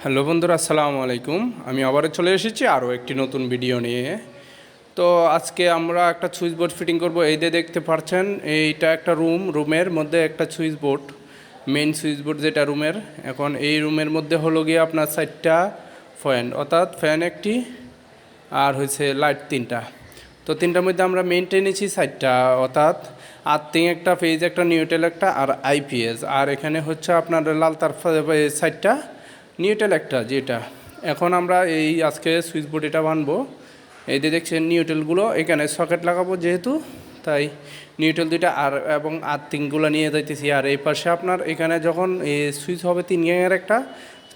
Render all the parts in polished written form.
Hello বন্ধুরা, আসসালামু আলাইকুম। আমি আবারও চলে এসেছি আরও একটি নতুন ভিডিও নিয়ে। তো আজকে আমরা একটা সুইচ বোর্ড ফিটিং করব। এই যে দেখতে পাচ্ছেন, এইটা একটা রুমের মধ্যে একটা switch board, main switch board যেটা রুমের। এখন এই রুমের মধ্যে হলো গিয়ে আপনার 4টা ফ্যান, অর্থাৎ ফ্যান একটি আর হয়েছে লাইট 3টা। তো 3টার মধ্যে আমরা মেইনটেন নিয়েছি 4টা, অর্থাৎ আর্থিং একটা, ফেজ একটা, নিউট্রাল একটা আর আইপিএস। আর এখানে হচ্ছে আপনার লাল তার 4টা, নিউট্রাল একটা যেটা। এখন আমরা এই আজকে সুইচ বোর্ড এটা বানবো। এই যে দেখছেন নিউট্রালগুলো, এখানে সকেট লাগাবো যেহেতু, তাই নিউট্রাল দুইটা আর এবং আর্থিংগুলো নিয়ে যাইতেছি। আর এই পাশে আপনার এখানে যখন এই সুইচ হবে 3 গ্যাংয়ের একটা,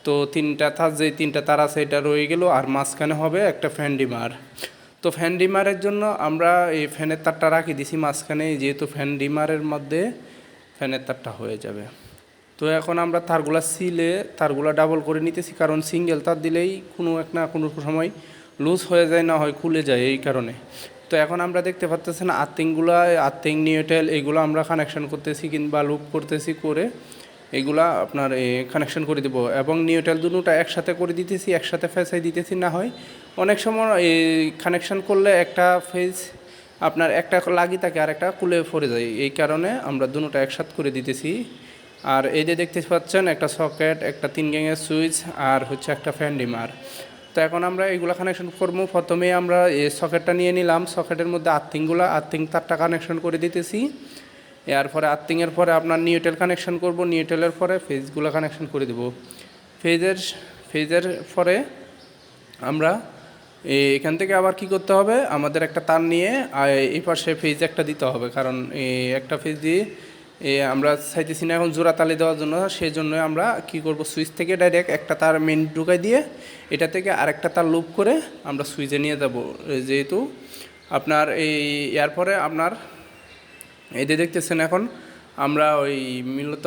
তো 3টা তার, যে 3টা তার আছে এটা রয়ে গেল। আর মাঝখানে হবে একটা ফ্যান ডিমার। তো ফ্যান ডিমারের জন্য আমরা এই ফ্যানের তারটা রাখি দিছি মাঝখানে, যেহেতু ফ্যান ডিমারের মধ্যে ফ্যানের তারটা হয়ে যাবে। তো এখন আমরা তারগুলা ডাবল করে নিতেছি, কারণ সিঙ্গেল তার দিলেই কোনো সময় লুজ হয়ে যায়, না হয় খুলে যায় এই কারণে। তো এখন আমরা দেখতে পাচ্তেছেন আর্থিং নিউট্রাল এগুলো আমরা কানেকশন করতেছি কিংবা লুপ করতেছি, করে এগুলা আপনার কানেকশন করে দেবো। এবং নিউট্রাল দুটোটা একসাথে করে দিতেছি, একসাথে ফেসাই দিতেছি। না হয় অনেক সময় এই কানেকশন করলে একটা ফেজ আপনার একটা লাগি থাকে আর একটা খুলে পড়ে যায়, এই কারণে আমরা দুটোটা একসাথে করে দিতেছি। আর এই যে দেখতে পাচ্ছেন একটা সকেট, একটা 3 গ্যাংয়ের সুইচ আর হচ্ছে একটা ফ্যান ডিমার। তো এখন আমরা এগুলো কানেকশন করবো। প্রথমেই আমরা এই সকেটটা নিয়ে নিলাম, সকেটের মধ্যে আর্থিং তারটা কানেকশন করে দিতেছি। এরপরে আর্থিংয়ের পরে আপনার নিউট্রাল কানেকশন করব, নিউট্রালের পরে ফেজগুলো কানেকশন করে দেব। ফেজের পরে আমরা এখান থেকে আবার কি করতে হবে, আমাদের একটা তার নিয়ে এই পাশে ফেজ একটা দিতে হবে, কারণ একটা ফেজ দিয়ে আমরা চাইতেছি না এখন জোড়া তালি দেওয়ার জন্য। সেই জন্য আমরা কি করব, সুইচ থেকে ডাইরেক্ট একটা তার মেন ঢুকাই দিয়ে এটা থেকে আরেকটা তার লুপ করে আমরা সুইচে নিয়ে যাব। যেহেতু আপনার এরপরে আপনার এই যে দেখতেছেন, এখন আমরা মূলত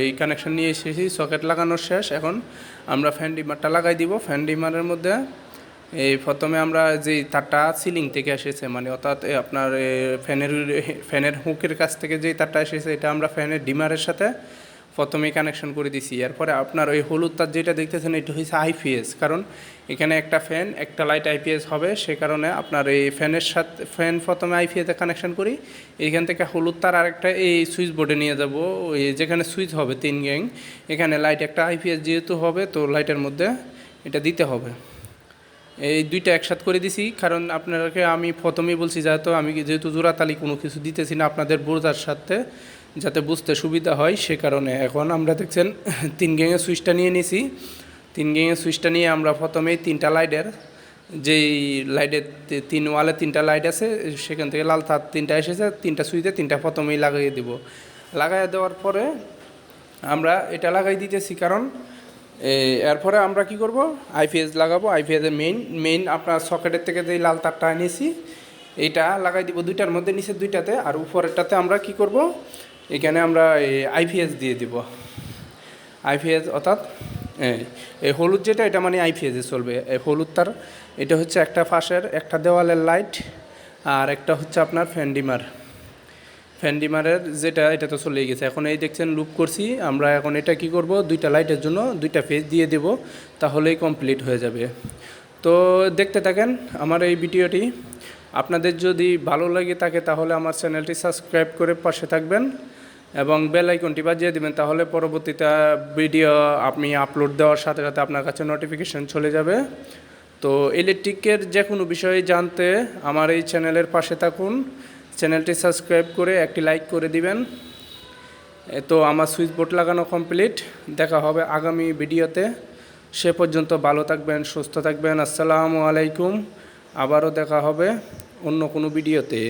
এই কানেকশন নিয়ে এসেছি, সকেট লাগানোর শেষ। এখন আমরা ফ্যান ডিমারটা লাগাই দিব। ফ্যান ডিমারের মধ্যে প্রথমে আমরা যে তারটা সিলিং থেকে এসেছে, মানে অর্থাৎ আপনার ফ্যানের হুকের কাছ থেকে যে তারটা এসেছে, এটা আমরা ফ্যানের ডিমারের সাথে প্রথমেই কানেকশন করে দিছি। এরপরে আপনার ওই হলুদ তার যেটা দেখতেছেন, এটা হচ্ছে আইপিএস, কারণ এখানে একটা ফ্যান একটা লাইট আইপিএস হবে। সে কারণে আপনার এই ফ্যান প্রথমে আইপিএসে কানেকশন করি। এইখান থেকে হলুদ তার আরেকটা এই সুইচ বোর্ডে নিয়ে যাব, ওই যেখানে সুইচ হবে 3 গ্যাং, এখানে লাইট একটা আইপিএস যেহেতু হবে, তো লাইটের মধ্যে এটা দিতে হবে। এই দুইটা একসাথে করে দিছি, কারণ আপনাকে আমি প্রথমেই বলছি যেহেতু জোড়াতালি কোনো কিছু দিতেছি না, আপনাদের বোঝার সাথে যাতে বুঝতে সুবিধা হয়, সে কারণে। এখন আমরা দেখছেন 3 গ্যাংয়ের সুইচটা নিয়ে নিছি। 3 গ্যাংয়ের সুইচটা নিয়ে আমরা প্রথমেই 3টা লাইটের, যেই লাইটের 3 ওয়ালে 3টা লাইট আছে, সেখান থেকে লাল তার 3টা এসেছে, 3টা সুইচে 3টা প্রথমেই লাগিয়ে দেব। লাগাই দেওয়ার পরে আমরা এটা লাগাই দিতেছি, কারণ এরপরে আমরা কি করব, আইপিএস লাগাবো। আইপিএসের মেইন আপনার সকেটের থেকে যেই লাল তারটা এনেছি, এইটা লাগাই দিব দুইটার মধ্যে, নিচের দুইটাতে। আর উপরেরটাতে আমরা কি করব, এখানে আমরা আইপিএস দিয়ে দিব। আইপিএস অর্থাৎ এই হলুদ যেটা, এটা মানে আইপিএসে চলবে। এই হলুদ তার এটা হচ্ছে একটা পাশের একটা দেওয়ালের লাইট, আর একটা হচ্ছে আপনার ফ্যান ডিমারের যেটা, এটা তো চলেই গেছে। এখন এই দেখছেন লুপ করছি আমরা। এখন এটা কি করব, দুইটা লাইটের জন্য 2টা ফেজ দিয়ে দেব, তাহলেই কমপ্লিট হয়ে যাবে। তো দেখতে থাকেন আমার এই ভিডিওটি। আপনাদের যদি ভালো লাগে থাকে তাহলে আমার চ্যানেলটি সাবস্ক্রাইব করে পাশে থাকবেন এবং বেল আইকনটি বাজিয়ে দেবেন, তাহলে পরবর্তীতে ভিডিও আপনি আপলোড দেওয়ার সাথে সাথে আপনার কাছে নোটিফিকেশন চলে যাবে। তো ইলেকট্রিকের যে কোনো বিষয়ে জানতে আমার এই চ্যানেলের পাশে থাকুন, চ্যানেলটি সাবস্ক্রাইব করে একটি লাইক করে দিবেন। তো আমার সুইচ বোর্ড লাগানো কমপ্লিট। দেখা হবে আগামী ভিডিওতে। সে পর্যন্ত ভালো থাকবেন, সুস্থ থাকবেন। আসসালামু আলাইকুম। আবারও দেখা হবে অন্য কোনো ভিডিওতে।